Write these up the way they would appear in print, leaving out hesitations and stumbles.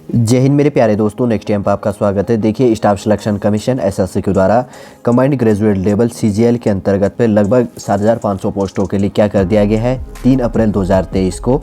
जय हिंद मेरे प्यारे दोस्तों, नेक्स्ट टाइम पर आपका स्वागत है। देखिए, स्टाफ सिलेक्शन कमीशन एसएससी के द्वारा कंबाइंड ग्रेजुएट लेवल सीजीएल के अंतर्गत पे लगभग 7,500 पोस्टों के लिए क्या कर दिया गया है, 3 अप्रैल 2023 को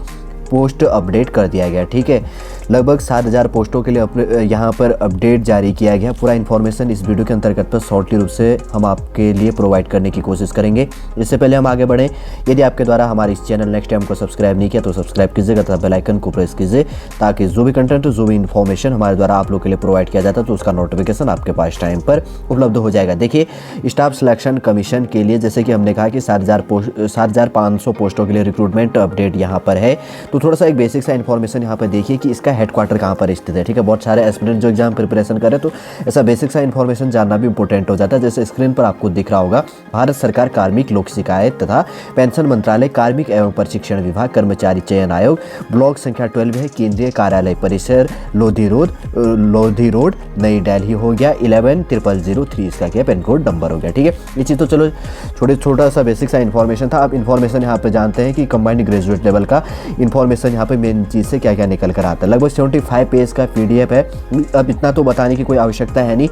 पोस्ट अपडेट कर दिया गया। ठीक है, लगभग 7,000 पोस्टों के लिए यहाँ पर अपडेट जारी किया गया। पूरा इन्फॉर्मेशन इस वीडियो के अंतर्गत पर शॉर्टली रूप से हम आपके लिए प्रोवाइड करने की कोशिश करेंगे। इससे पहले हम आगे बढ़ें, यदि आपके द्वारा हमारे इस चैनल नेक्स्ट टाइम को सब्सक्राइब नहीं किया तो सब्सक्राइब कीजिएगा तथा बेल आइकन को प्रेस कीजिए, ताकि जो भी कंटेंट, जो भी इन्फॉर्मेशन हमारे द्वारा आप लोग के लिए प्रोवाइड किया जाता है तो उसका नोटिफिकेशन आपके पास टाइम पर उपलब्ध हो जाएगा। देखिए, स्टाफ सिलेक्शन कमीशन के लिए जैसे कि हमने कहा कि 7,500 पोस्टों के लिए रिक्रूटमेंट अपडेट यहाँ पर है। तो थोड़ा सा एक बेसिक सा इन्फॉर्मेशन यहाँ पर देखिए कि इसका हेडक्वार्टर कहाँ पर स्थित है। ठीक है, बहुत सारे एस्पिरेंट जो एग्जाम प्रिपरेशन कर रहे हैं तो ऐसा बेसिक सा इन्फॉर्मेशन जानना भी इंपॉर्टेंट हो जाता है। जैसे स्क्रीन पर आपको दिख रहा होगा, भारत सरकार कार्मिक लोक शिकायत तथा पेंशन मंत्रालय, कार्मिक एवं प्रशिक्षण विभाग, कर्मचारी चयन आयोग, ब्लॉक संख्या 12 है, केंद्रीय कार्यालय परिसर, लोधी रोड, नई दिल्ली हो गया, 110003 इसका क्या पिन कोड नंबर हो गया। ठीक है, ये चीज़ तो चलो छोटा सा बेसिक सा इन्फॉर्मेशन था। आप इन्फॉर्मेशन यहाँ पे जानते हैं कि कंबाइंड ग्रेजुएट लेवल का इन्फॉर्मेशन यहाँ पे मेन चीज़ से क्या क्या निकल कर आता है। लगभग 75 पेज का PDF है। अब इतना तो बताने की कोई आवश्यकता है नहीं।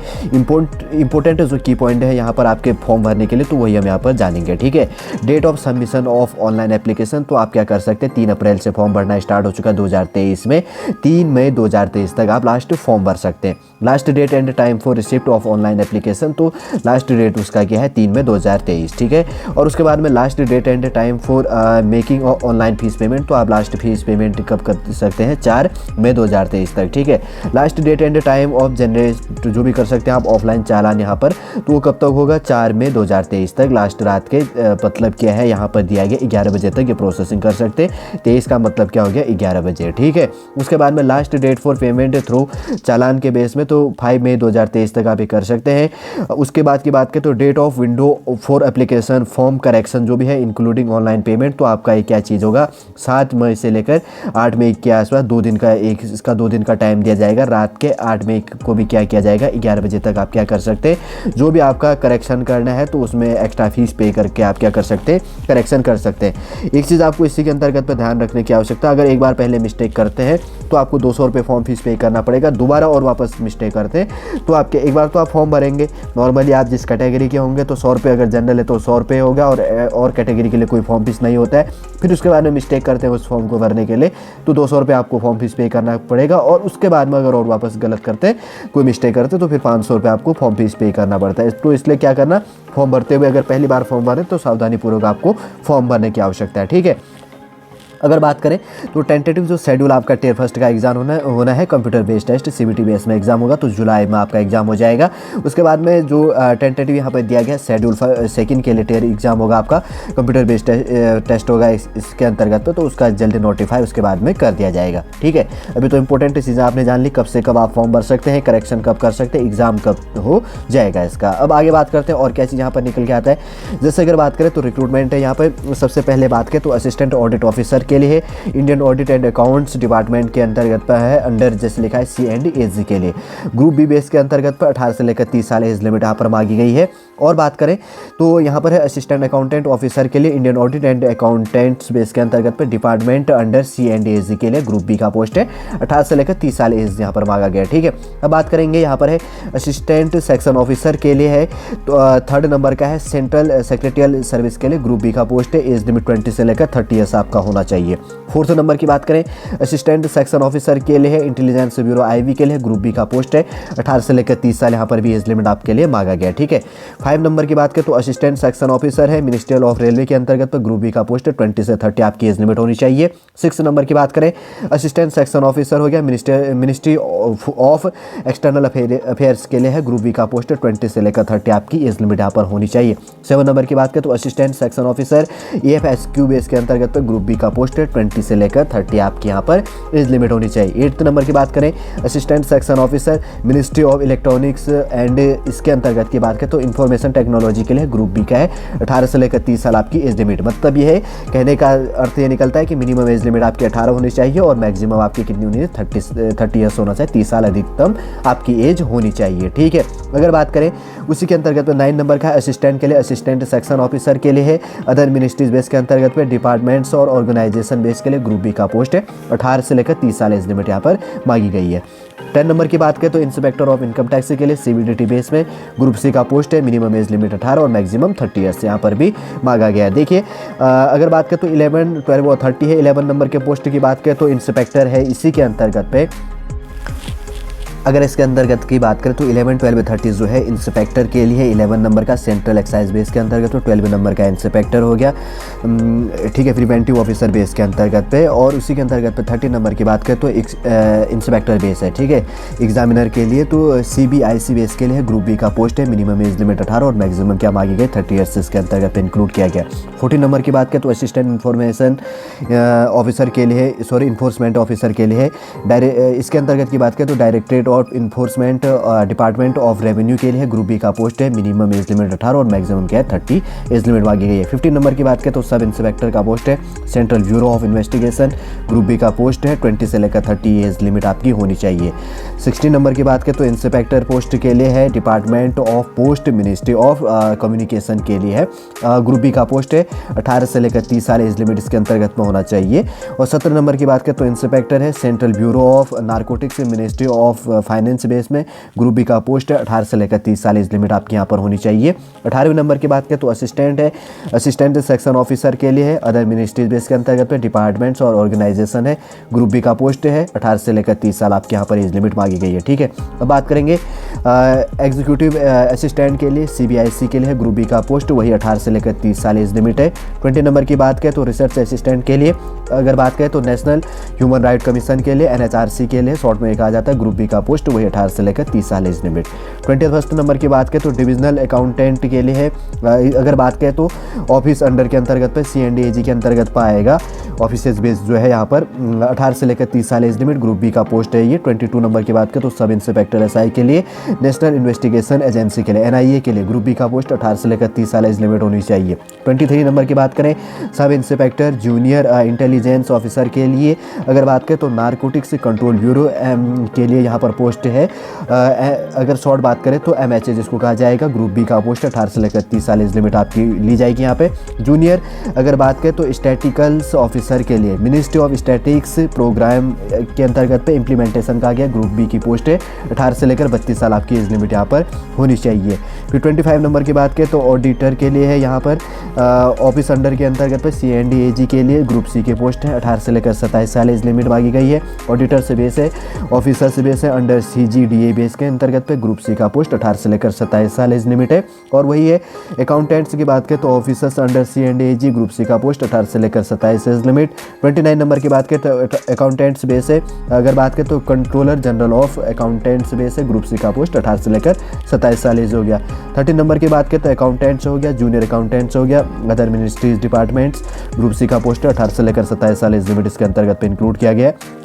इंपॉर्टेंट जो की पॉइंट है यहाँ पर आपके फॉर्म भरने के लिए, तो वही हम यहाँ पर जानेंगे। ठीक है, date of submission of online application, तो आप क्या कर सकते हैं, 3 अप्रैल से फॉर्म भरना स्टार्ट हो चुका है 2023 में। 3 मई 2023 तक आप लास्ट फॉर्म भर सकते हैं। Last date and time for receipt of online application, तो लास्ट डेट उसका क्या है, 3 मई 2023। ठीक है, और उसके बाद में last date and time for making online fees payment, तो आप लास्ट फीस पेमेंट कब कर सकते हैं, 4 मई 2023 तक। ठीक है, last date and time of generate जो भी कर सकते हैं आप ऑफलाइन चालान यहाँ पर, तो वो कब तक होगा, 4 मई 2023 तक। लास्ट रात के मतलब क्या है यहाँ पर दिया गया, 11 बजे तक ये प्रोसेसिंग कर सकते हैं। 23 का मतलब क्या हो गया, 11 बजे। ठीक है, उसके बाद में last date for payment through challan के बेस में, तो 5 मई 2023 तक आप ये कर सकते हैं। उसके बाद की बात करें तो date of window for application form correction जो भी है इंक्लूडिंग ऑनलाइन पेमेंट, तो आपका ये क्या चीज़ होगा, 7 मई से लेकर 8 मई के आसपास 2 दिन का इसका 2 दिन का टाइम दिया जाएगा। रात के 8 मई को भी क्या किया जाएगा, 11 बजे तक आप क्या कर सकते हैं, जो भी आपका करेक्शन करना है तो उसमें एक्स्ट्रा फीस पे करके आप क्या कर सकते हैं, करेक्शन कर सकते हैं। एक चीज़ आपको इसी के अंतर्गत पर ध्यान रखने की आवश्यकता, अगर एक बार पहले मिस्टेक करते हैं तो आपको 200 रुपये फॉर्म फीस पे करना पड़ेगा। दोबारा और वापस मिस्टेक करते हैं तो आपके एक बार तो आप फॉर्म भरेंगे, नॉर्मली आप जिस कैटेगरी के होंगे तो 100 रुपये, अगर जनरल है तो 100 रुपये होगा, और कैटेगरी के लिए कोई फॉर्म फीस नहीं होता है। फिर उसके बाद में मिस्टेक करते हैं उस फॉर्म को भरने के लिए तो 200 रुपये आपको फॉर्म फीस पे करना पड़ेगा, और उसके बाद में अगर और वापस गलत करते हैं, कोई मिस्टेक करते हैं तो फिर 500 रुपये आपको फॉर्म फीस पे करना पड़ता है। तो इसलिए क्या करना, फॉर्म भरते हुए अगर पहली बार फॉर्म भरें तो सावधानीपूर्वक आपको फॉर्म भरने की आवश्यकता है। ठीक है, अगर बात करें तो टेंटेटिव जो शेड्यूल आपका टियर फर्स्ट का एग्जाम होना है, computer based test CBT base में एग्जाम होगा, तो जुलाई में आपका एग्जाम हो जाएगा। उसके बाद में जो टेंटेटिव यहाँ पर दिया गया शेड्यूल सेकंड के लिए टियर एग्जाम होगा, आपका कंप्यूटर बेस्ड टेस्ट होगा इसके अंतर्गत, तो उसका जल्दी नोटिफाई उसके बाद में कर दिया जाएगा। ठीक है, अभी तो इंपॉर्टेंट चीज़ें आपने जान ली, कब से कब आप फॉर्म भर सकते हैं, करेक्शन कब कर सकते हैं, एग्जाम कब हो जाएगा इसका। अब आगे बात करते हैं और क्या चीज़ यहाँ पर निकल के आता है। जैसे अगर बात करें तो रिक्रूटमेंट है यहाँ पर, सबसे पहले बात करें तो असिस्टेंट ऑडिट ऑफिसर के लिए Indian audit and accounts department के अंतर्गत पर है, अंडर जैसे लिखा है C&AG के लिए। ग्रुप B बेस के अंतर्गत पर 18 से लेकर 30 साल एज लिमिट यहाँ पर मांगी गई है। और बात करें तो यहाँ पर है असिस्टेंट अकाउंटेंट ऑफिसर के लिए Indian audit and accountants base के अंतर्गत पर डिपार्टमेंट अंडर C&AG के लिए ग्रुप B का पोस्ट है, 18 से लेकर 30 साल एज यहाँ पर मांगा गया। ठीक है, अब बात करेंगे यहाँ पर है असिस्टेंट सेक्शन ऑफिसर के लिए है, तो 3rd नंबर का है सेंट्रल सेक्रेटरियल सर्विस के लिए ग्रुप B का पोस्ट है, एज लिमिट 20 से लेकर 30 ईयर्स आपका होना चाहिए। 4th नंबर की बात करें असिस्टेंट सेक्शन ऑफिसर के लिए है, इंटेलिजेंस ब्यूरो IB के लिए ग्रुप B का पोस्ट है, 18 से लेकर 30 साल यहाँ पर भी एज लिमिट आपके लिए मांगा गया। ठीक है, 5 नंबर की बात करें तो असिस्टेंट सेक्शन ऑफिसर है, मिनिस्ट्रियल ऑफ रेलवे के अंतर्गत पर ग्रुप B का पोस्ट है, 20 से 30 आपकी एज लिमिट होनी चाहिए। 6 नंबर की बात करें असिस्टेंट सेक्शन ऑफिसर हो गया, मिनिस्ट्री ऑफ एक्सटर्नल अफेयर्स के लिए है, ग्रुप B का पोस्ट है, 20 से लेकर 30 आपकी एज लिमिट यहाँ पर होनी चाहिए। 7 नंबर की बात करें तो assistant section officer AFSQ base के अंतर्गत पर ग्रुप B का पोस्ट है, 20 से लेकर 30 आपकी यहाँ पर एज लिमिट होनी चाहिए। 8th नंबर की बात करें assistant section officer ministry of electronics and इसके अंतर्गत की बात करें तो इंफॉर्मेशन टेक्नोलॉजी के लिए ग्रुप B का है, 18 से लेकर 30 साल आपकी एज लिमिट। मतलब ये है, कहने का अर्थ ये निकलता है कि मिनिमम एज लिमिट आपकी 18 होनी चाहिए और मैक्सिमम आपकी कितनी होनी है, 30 ईयर्स होना चाहिए, 30 साल अधिकतम आपकी एज होनी चाहिए। ठीक है, अगर बात करें उसी के अंतर्गत 9 नंबर का असिस्टेंट के लिए असिस्टेंट सेक्शन ऑफिसर के लिए है, अदर मिनिस्ट्रीज बेस के अंतर्गत पे डिपार्टमेंट्स और ऑर्गेनाइजेशन ऑर्गेनाइजेशन बेस के लिए ग्रुप बी का पोस्ट है, 18 से लेकर 30 साल एज लिमिट यहाँ पर मांगी गई है। 10 नंबर की बात करें तो इंस्पेक्टर ऑफ इनकम टैक्स के लिए CBDT बेस में ग्रुप सी का पोस्ट है, मिनिमम एज लिमिट 18 और मैक्सिमम 30 ईयर्स यहाँ पर भी मांगा गया है। देखिए अगर बात करें तो 11, 12 और 30 है। 11 नंबर के पोस्ट की बात करें तो इंस्पेक्टर है, इसी के अंतर्गत पे अगर इसके अंतर्गत की बात करें तो 11, 12, 30 जो है इंस्पेक्टर के लिए 11 नंबर का सेंट्रल एक्साइज बेस के अंतर्गत, तो 12 नंबर का इंस्पेक्टर हो गया, ठीक है, प्रिवेंटिव ऑफिसर बेस के अंतर्गत पे। और उसी के अंतर्गत पे 30 नंबर की बात करें तो इंस्पेक्टर बेस है, ठीक है, एग्जामिनर के लिए। तो CBIC बेस के लिए ग्रुप बी का पोस्ट है, मिनिमम एज लिमिट 18 और मैक्सिमम क्या मांगी गई 30 ईयर्स इसके अंतर्गत इंक्लूड किया गया। 14 नंबर की बात करें तो असिस्टेंट इन्फॉर्मेशन ऑफिसर के लिए, इन्फोर्समेंट ऑफिसर के लिए इसके अंतर्गत की बात करें तो डायरेक्टरेट और इन्फोर्समेंट डिपार्टमेंट ऑफ रेवेन्यू के लिए ग्रुप बी का पोस्ट है, मिनिमम एज लिमिट 18 और मैक्सिमम क्या है 30 एज लिमिट मांगी गई है। 15 नंबर की बात करें तो सब इंस्पेक्टर का पोस्ट है, central bureau of investigation group B का पोस्ट है, 20 से लेकर 30 एज लिमिट आपकी होनी चाहिए। 16 नंबर की बात करें तो इंस्पेक्टर पोस्ट के लिए है, department of post ministry of communication के लिए है, ग्रुप बी का पोस्ट है, 18 से लेकर 30 साल एज लिमिट इसके अंतर्गत में होना चाहिए। और 17 नंबर की बात करें तो इंस्पेक्टर है, central bureau of narcotics ministry of finance base में ग्रुप बी का पोस्ट है, 18 से लेकर 30 साल एज लिमिट आपके यहाँ पर होनी चाहिए। 18वें नंबर की बात करें तो असिस्टेंट है, असिस्टेंट सेक्शन ऑफिसर के लिए है, अदर मिनिस्ट्रीज बेस के अंतर्गत में डिपार्टमेंट्स और ऑर्गेनाइजेशन है, ग्रुप बी का पोस्ट है, 18 से लेकर 30 साल आपके यहाँ पर एज लिमिट मांगी गई है, ठीक है। अब बात करेंगे एग्जीक्यूटिव असिस्टेंट के लिए, CBIC के लिए ग्रुप बी का पोस्ट, वही 18 से लेकर 30 साल एज लिमिट है। 20 नंबर की बात करें तो रिसर्च असिस्टेंट के लिए अगर बात करें तो नेशनल ह्यूमन राइट कमीशन के लिए, NHRC के लिए शॉर्ट में कहा जाता है, ग्रुप बी का पोस्ट वही 18 से लेकर 30 साल एज लिमिट। 21 नंबर की बात करें तो डिविजनल अकाउंटेंट के लिए है, अगर बात करें तो ऑफिस अंडर के अंतर्गत पे CNDAG के अंतर्गत पाएगा, ऑफिस बेस जो है यहाँ पर 18 से लेकर 30 साल एज लिमिट ग्रुप बी का पोस्ट है ये। 22 नंबर की बात करें तो सब इंस्पेक्टर SI के लिए, नेशनल इन्वेस्टिगेशन एजेंसी के लिए NIA के लिए ग्रुप बी का पोस्ट 18 से लेकर 30 साल एज लिमिट होनी चाहिए। 23 नंबर की बात करें sub inspector junior intelligence officer के लिए, अगर बात करें तो नारकोटिक्स कंट्रोल ब्यूरो के लिए यहाँ पर पोस्ट है, अगर शॉर्ट बात करें तो MHA जिसको कहा जाएगा, ग्रुप बी का पोस्ट 18 से लेकर 30 साल एज लिमिट आपकी ली जाएगी यहाँ पे। जूनियर अगर बात करें तो स्टैटिकल्स ऑफिसर के लिए मिनिस्ट्री ऑफ स्टैटिक्स प्रोग्राम के अंतर्गत पे इम्प्लीमेंटेशन का गया, ग्रुप बी की पोस्ट है, 18 से लेकर 32 साल आपकी एज लिमिट यहाँ पर होनी चाहिए। फिर 25 नंबर की बात करें तो ऑडिटर के लिए है, यहाँ पर ऑफिस अंडर के अंतर्गत पे CNDAG के लिए ग्रुप सी के पोस्ट है, 18 से लेकर 27 साल एज लिमिट मांगी गई है। ऑडिटर से बेस है, ऑफिसर से बेस है, अंडर CGDA बेस के अंतर्गत पे ग्रुप सी का पोस्ट 18 से लेकर 27 साल एज लिमिट है। और वही है अकाउंटेंट्स की बात करें तो officers under CNDAG group C का पोस्ट 18 से लेकर 27 एज लिमिट। 29 नंबर की बात करें तो अकाउंटेंट्स बेस है, अगर बात करें तो controller general of accountants base है, ग्रुप सी का पोस्ट 18 से लेकर 27 साल एज हो गया। 30 नंबर की बात करें तो अकाउंटेंट्स हो गया, जूनियर अकाउंटेंट्स हो गया, other ministries departments group C का पोस्ट 18 से लेकर 27 साल एज लिमिट इसके अंतर्गत पे इंक्लूड किया गया है।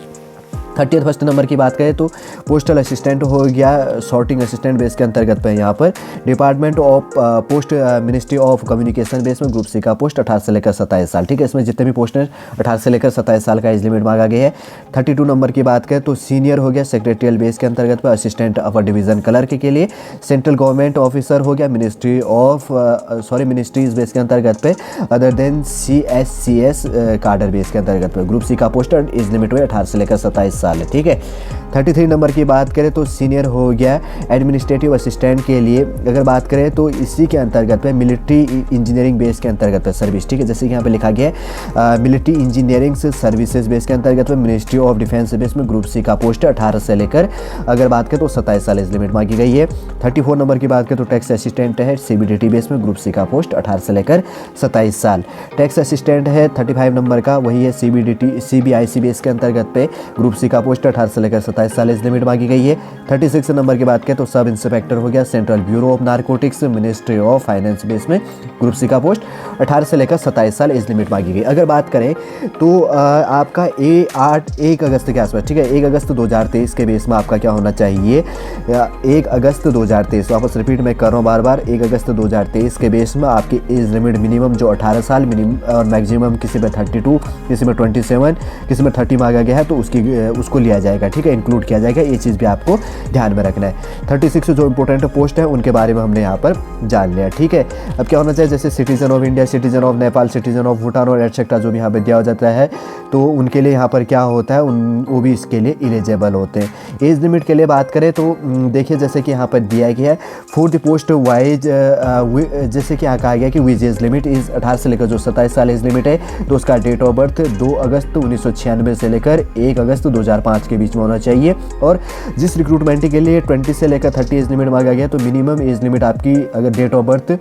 31 नंबर की बात करें तो पोस्टल असिस्टेंट हो गया, सॉर्टिंग असिस्टेंट बेस के अंतर्गत पे यहाँ पर department of post ministry of communication base में ग्रुप सी का पोस्ट 18 से लेकर 27 साल, ठीक है। इसमें जितने भी पोस्ट हैं 18 से लेकर 27 साल का एज लिमिट मांगा गया है। 32 नंबर की बात करें तो सीनियर हो गया सेक्रेटरियल बेस के अंतर्गत पर असिस्टेंट अपर डिवीजन क्लर्क के लिए। सेंट्रल गवर्नमेंट ऑफिसर हो गया मिनिस्ट्री ऑफ मिनिस्ट्रीज बेस के अंतर्गत पे, अदर देन CSCS कार्डर बेस के अंतर्गत पे ग्रुप सी का पोस्ट एज लिमिट हुआ 18 से लेकर 27 साल है, ठीक है। 33 नंबर की बात करें तो सीनियर हो गया एडमिनिस्ट्रेटिव असिस्टेंट के लिए, अगर बात करें तो इसी के अंतर्गत पे मिलिट्री इंजीनियरिंग बेस के अंतर्गत पे सर्विस, ठीक है, जैसे कि यहाँ पे लिखा गया है मिलिट्री इंजीनियरिंग सर्विसेज बेस के अंतर्गत पे मिनिस्ट्री ऑफ डिफेंस बेस में ग्रुप सी का पोस्ट 18 से लेकर अगर बात करें तो 27 साल एज लिमिट मांगी गई है। 34 नंबर की बात करें तो टैक्स असिस्टेंट है CBDT बेस में ग्रुप सी का पोस्ट 18 से लेकर 27 साल। टैक्स असिस्टेंट है 35 नंबर का, वही है CBIC बेस के अंतर्गत पे ग्रुप सी का पोस्ट 18 से लेकर 27 साल एज लिमिट मांगी गई है। 36 नंबर की बात करें तो सब इंस्पेक्टर हो गया central bureau of narcotics ministry of finance base में ग्रुप सी का पोस्ट 18 से लेकर 27 साल एज लिमिट मांगी गई। अगर बात करें तो आपका 1 अगस्त के आसपास, ठीक है, 1 अगस्त 2023 के बेस में आपका क्या होना चाहिए, 1 अगस्त 2023, वापस रिपीट मैं कर रहा हूँ बार बार, 1 अगस्त 2023 के बेस में आपकी एज लिमिट मिनिमम जो 18 साल मिनिमम और मैक्सिमम किसी में 32, किसी में 27, किसी में 30 मांगा गया है, तो उसको लिया जाएगा, ठीक है, इंक्लूड किया जाएगा। ये चीज़ भी आपको ध्यान में रखना है। 36 जो इंपॉर्टेंट पोस्ट है उनके बारे में हमने यहाँ पर जान लिया, ठीक है। अब क्या होना चाहिए, जैसे citizen of India, citizen of Nepal, citizen of Bhutan और एटसेट्रा जो भी यहाँ पर दिया जाता है, तो उनके लिए यहाँ पर क्या होता है, वो भी इसके लिए एलिजिबल होते हैं। एज लिमिट के लिए बात करें तो देखिए जैसे कि यहाँ पर दिया गया है फॉर द पोस्ट वाइज, जैसे कि यहाँ कहा गया कि विच एज लिमिट इज़ 18 से लेकर जो 27 साल एज लिमिट है, तो उसका डेट ऑफ बर्थ 2 अगस्त 1996 से लेकर 1 अगस्त 2005 के बीच में होना चाहिए। और जिस रिक्रूटमेंट के लिए 20 से लेकर 30 एज लिमिट मांगा गया, तो मिनिमम एज लिमिट आपकी अगर डेट ऑफ बर्थ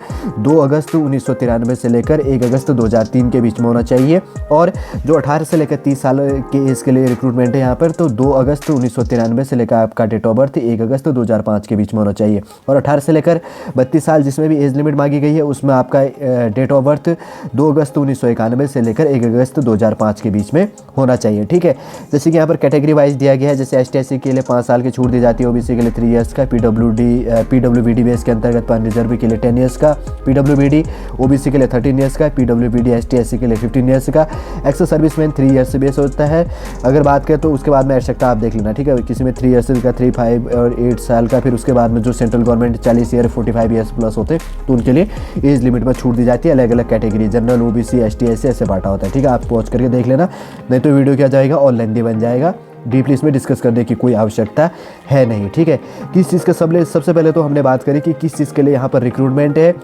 2 अगस्त 1993 से लेकर 1 अगस्त 2003 के बीच में होना चाहिए। और जो 18 से लेकर 30 साल के एज के लिए रिक्रूटमेंट है यहाँ पर, तो 2 अगस्त 1993 से लेकर आपका डेट ऑफ बर्थ 1 अगस्त 2005 के बीच में होना चाहिए। और 18 से लेकर 32 साल जिसमें भी एज लिमिट मांगी गई है, उसमें आपका डेट ऑफ बर्थ 2 अगस्त 1991 से लेकर 1 अगस्त 2005 के बीच में होना चाहिए, ठीक है। जैसे कि यहाँ पर कैटेगरी वाइज दिया गया है, जैसे ST/SC के लिए 5 साल की छूट दी जाती है, OBC के लिए 3 ईयर्स का, PWBD बेस के अंतर्गत अनरिजर्व के लिए 10 ईयर्स का, PWBD OBC के लिए 13 ईयर्स का, PWBD ST/SC के लिए 15 ईयर्स का, एक्स सर्विसमैन 3 ईयर्स से बेस होता है। अगर बात करें तो उसके बाद में एटसेट्रा आप देख लेना, ठीक है। किसी में 3 ईयर्स का, 3, 5 और 8 साल का, फिर उसके बाद में जो central government 40 year 45 years plus होते तो उनके लिए एज लिमिट में छूट दी जाती है। अलग अलग कैटेगरी, जनरल, OBC, ST/SC ऐसे बांटा होता है, ठीक है। आप पॉज करके देख लेना, नहीं तो वीडियो क्या जाएगा और लेंथी बन जाएगा, डीपली इसमें डिस्कस करने की कोई आवश्यकता है नहीं, ठीक है। किस चीज़ का सबसे पहले तो हमने बात करी कि किस चीज़ के लिए यहाँ पर रिक्रूटमेंट है।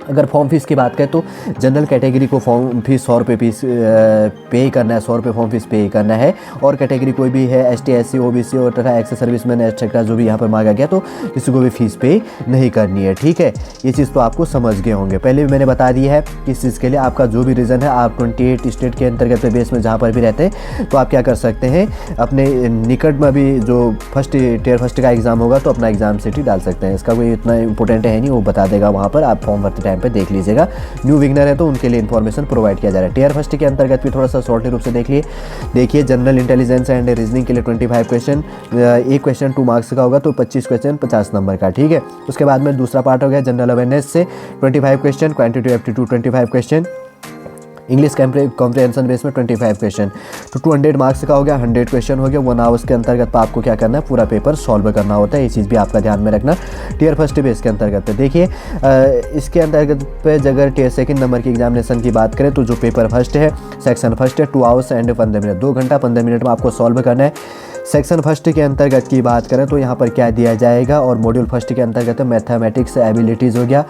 अगर फॉर्म फीस की बात करें तो जनरल कैटेगरी को फॉर्म फीस 100 रुपये फीस पे करना है, 100 रुपये फॉर्म फीस पे करना है। और कैटेगरी कोई भी है, ST/SC, OBC और तथा एक्स सर्विसमैन एटसेट्रा जो भी यहाँ पर मांगा गया, तो किसी को भी फीस पे नहीं करनी है, ठीक है। ये चीज़ तो आपको समझ गए होंगे, पहले भी मैंने बता दी है कि इस चीज़ के लिए आपका जो भी रीज़न है, आप 28 स्टेट के अंतर्गत बेस में जहाँ पर भी रहते हैं, तो आप क्या कर सकते हैं, अपने निकट में भी जो टियर फर्स्ट का एग्ज़ाम होगा तो अपना एग्ज़ाम सिटी डाल सकते हैं। इसका कोई इतना इंपॉर्टेंट है नहीं, वो बता देगा वहाँ पर, आप फॉर्म भरते टाइम पे देख लीजिएगा। न्यू विगनर है तो उनके लिए इन्फॉर्मेशन प्रोवाइड किया जा रहा है। टियर फर्स्ट के अंतर्गत भी थोड़ा सा शॉर्ट रूप से देखिए जनरल इंटेलिजेंस एंड रीजनिंग के लिए 25 क्वेश्चन, एक क्वेश्चन 2 मार्क्स का होगा, तो 25 क्वेश्चन 50 नंबर का, ठीक है। उसके बाद में दूसरा पार्ट हो गया जनरल अवेयरनेस से 25 question, quantitative aptitude 25 question, English comprehension base में 25 क्वेश्चन, तो 200 मार्क्स का हो गया, 100 क्वेश्चन हो गया। 1 आवर्स के अंतर्गत आपको क्या करना है, पूरा पेपर सॉल्व करना होता है। ये चीज़ भी आपका ध्यान में रखना। टियर फर्स्ट बेस के अंतर्गत पे देखिए, इसके अंतर्गत पे अगर टियर सेकंड नंबर की एग्जामिनेशन की बात करें, तो जो पेपर फर्स्ट है, सेक्शन फर्स्ट है, 2 आवर्स एंड 15 मिनट, 2 घंटा 15 मिनट में आपको सॉल्व करना है। सेक्शन फर्स्ट के अंतर्गत की बात करें तो यहाँ पर क्या दिया जाएगा, और मॉड्यूल फर्स्ट के अंतर्गत मैथमेटिक्स एबिलिटीज़ हो गया,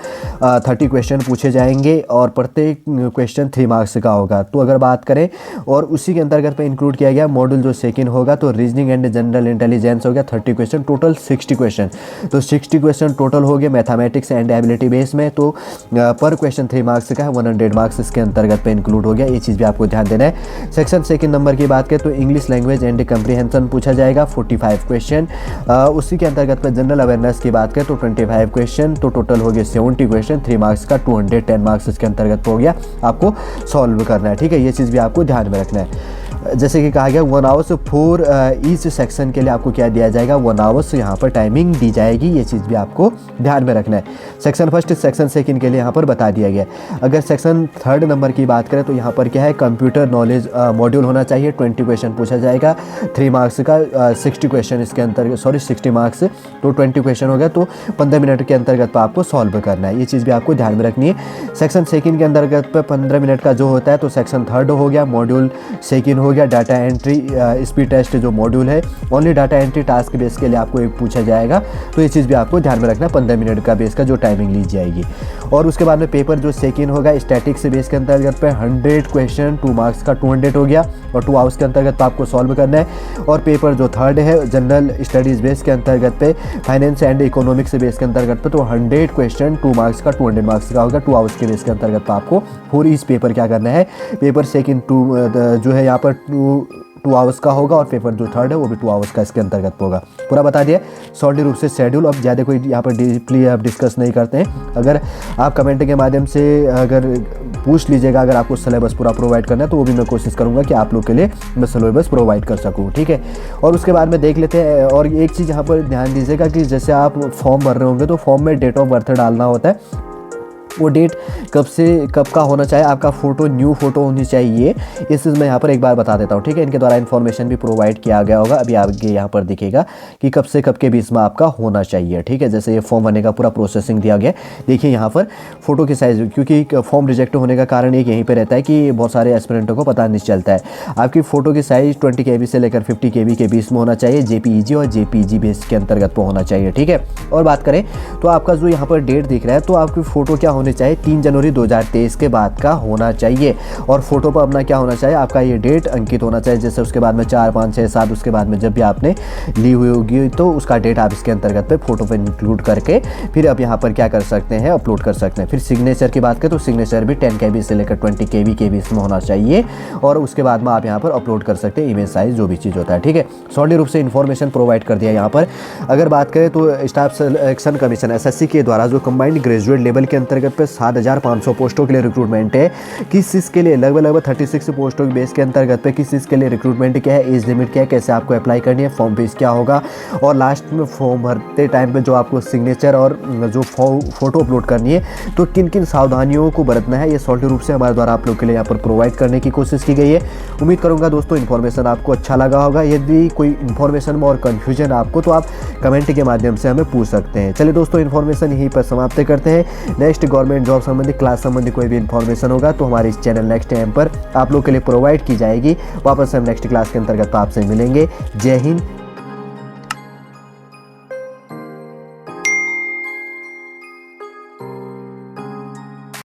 30 क्वेश्चन पूछे जाएंगे और प्रत्येक क्वेश्चन 3 मार्क्स का होगा। तो अगर बात करें, और उसी के अंतर्गत पे इंक्लूड किया गया मॉड्यूल जो सेकंड होगा, तो रीजनिंग एंड जनरल इंटेलिजेंस हो गया, 30 क्वेश्चन, टोटल 60 क्वेश्चन, तो 60 क्वेश्चन टोटल हो गए मैथमेटिक्स एंड एबिलिटी बेस में। तो पर क्वेश्चन 3 मार्क्स का है, 100 मार्क्स इसके अंतर्गत पे इंक्लूड हो गया। ये चीज़ भी आपको ध्यान देना है। सेक्शन सेकंड नंबर की बात करें तो इंग्लिश लैंग्वेज एंड कम्प्रीहेंशन पूछा जाएगा, 45 क्वेश्चन। उसी के अंतर्गत पे जनरल अवेयरनेस की बात करें तो 25 क्वेश्चन, तो टोटल हो गए 70 क्वेश्चन, 3 मार्क्स का, 210 मार्क्स इसके अंतर्गत हो गया, आपको सॉल्व करना है, ठीक है। ये चीज़ भी आपको ध्यान में रखना है। जैसे कि कहा गया 1 आवर्स फॉर ईच सेक्शन के लिए आपको क्या दिया जाएगा, 1 आवर्स यहाँ पर टाइमिंग दी जाएगी। ये चीज़ भी आपको ध्यान में रखना है। सेक्शन फर्स्ट सेक्शन सेकंड के लिए यहाँ पर बता दिया गया। अगर सेक्शन थर्ड नंबर की बात करें तो यहाँ पर क्या है, कंप्यूटर नॉलेज मॉड्यूल होना चाहिए, 20 क्वेश्चन पूछा जाएगा, 3 मार्क्स का, 60 क्वेश्चन इसके अंतर्गत, 60 मार्क्स, तो 20 क्वेश्चन हो गया, तो 15 मिनट के अंतर्गत आपको सॉल्व करना है। ये चीज़ भी आपको ध्यान में रखनी है। सेक्शन सेकंड के अंतर्गत पे 15 मिनट का जो होता है, तो सेक्शन थर्ड हो गया, मॉड्यूल सेकंड हो गया, डाटा एंट्री स्पीड टेस्ट जो मॉड्यूल है, only data entry task base के लिए आपको एक पूछा जाएगा। तो ये चीज़ भी आपको ध्यान में रखना, 15 मिनट का बेस का जो टाइमिंग ली जाएगी। और उसके बाद में पेपर जो सेकंड होगा, स्टैटिक्स बेस के अंतर्गत पे 100 क्वेश्चन, 2 मार्क्स का, 200 हो गया, और 2 आवर्स के अंतर्गत आपको सॉल्व करना है। और पेपर जो थर्ड है, जनरल स्टडीज़ बेस के अंतर्गत पे, फाइनेंस एंड इकोनॉमिक्स बेस के अंतर्गत पे, तो 100 क्वेश्चन, 2 मार्क्स का, 200 मार्क्स का होगा, 2 आवर्स के बेस के अंतर्गत आपको पूरी इस पेपर क्या करना है, पेपर सेकंड जो है यहाँ पर 2 आवर्स का होगा, और पेपर जो थर्ड है वो भी 2 आवर्स का इसके अंतर्गत होगा। पूरा बता दिया शॉर्ट रूप से शेड्यूल। अब ज़्यादा कोई यहाँ पर डीपली आप डिस्कस नहीं करते हैं। अगर आप कमेंट के माध्यम से अगर पूछ लीजिएगा, अगर आपको सिलेबस पूरा प्रोवाइड करना है, तो वो भी मैं कोशिश करूँगा कि आप लोग के लिए मैं सिलेबस प्रोवाइड कर सकूँ, ठीक है। और उसके बाद में देख लेते हैं। और एक चीज़ यहाँ पर ध्यान दीजिएगा कि जैसे आप फॉर्म भर रहे होंगे तो फॉर्म में डेट ऑफ बर्थ डालना होता है। वो डेट कब से कब का होना चाहिए, आपका फ़ोटो न्यू फ़ोटो होनी चाहिए। इस चीज़ मैं यहाँ पर एक बार बता देता हूँ, ठीक है। इनके द्वारा इन्फॉर्मेशन भी प्रोवाइड किया गया होगा, अभी आगे यहाँ पर दिखेगा कि कब से कब के बीच में आपका होना चाहिए, ठीक है। जैसे ये फॉर्म भरने का पूरा प्रोसेसिंग दिया गया, देखिए यहाँ पर फ़ोटो की साइज़, क्योंकि फॉर्म रिजेक्ट होने का कारण एक यहीं पर रहता है कि बहुत सारे एस्पिरेंटों को पता नहीं चलता है। आपकी फ़ोटो की साइज़ 20 KB से लेकर 50 KB के बीच में होना चाहिए, JPEG और JPG बेस के अंतर्गत पर होना चाहिए, ठीक है। और बात करें तो आपका जो यहाँ पर डेट दिख रहा है, तो आपकी फ़ोटो क्या होनी चाहिए, 3 जनवरी 2023 के बाद का होना चाहिए। और फोटो पर अपना क्या होना चाहिए, आपका ये डेट अंकित होना चाहिए। जैसे उसके बाद में 4, 5, 6, 7 उसके बाद में जब भी आपने ली हुई होगी तो उसका डेट आप इसके अंतर्गत पे फोटो पे इंक्लूड करके फिर आप यहाँ पर क्या कर सकते हैं, अपलोड कर सकते हैं। फिर सिग्नेचर की बात करें तो सिग्नेचर भी 10 KB से लेकर 20 KB के बीच में होना चाहिए। और उसके बाद में आप यहाँ पर अपलोड कर सकते हैं इमेज साइज, जो भी चीज़ होता है, ठीक है। शॉर्टली रूप से इन्फॉर्मेशन प्रोवाइड कर दिया यहाँ पर। अगर बात करें तो स्टाफ सिलेक्शन कमीशन SSC के द्वारा जो कंबाइंड ग्रेजुएट लेवल के अंतर्गत पे 7,500 पोस्टों के लिए रिक्रूटमेंट है। किस चीज़ के लिए, लगभग 36 पोस्टों के बेस के अंतर्गत पे किस चीज़ के लिए रिक्रूटमेंट क्या है, एज लिमिट क्या है, कैसे आपको अप्लाई करनी है, फॉर्म फीस क्या होगा, और लास्ट में फॉर्म भरते टाइम पे जो आपको सिग्नेचर और जो फोटो अपलोड करनी है, तो किन किन सावधानियों को बरतना है, ये शॉर्ट रूप से हमारे द्वारा आप लोग के लिए यहाँ पर प्रोवाइड करने की कोशिश की गई है। उम्मीद करूँगा दोस्तों इन्फॉर्मेशन आपको अच्छा लगा होगा। यदि कोई इन्फॉर्मेशन में और कन्फ्यूजन आपको, तो आप कमेंट के माध्यम से हमें पूछ सकते हैं। चलिए दोस्तों, इन्फॉर्मेशन यहीं पर समाप्त करते हैं। नेक्स्ट गवर्नमेंट जॉब संबंधी, क्लास संबंधी कोई भी इन्फॉर्मेशन होगा तो हमारे इस चैनल नेक्स्ट टाइम पर आप लोग के लिए प्रोवाइड की जाएगी। वापस हम नेक्स्ट क्लास के अंतर्गत आपसे मिलेंगे। जय हिंद,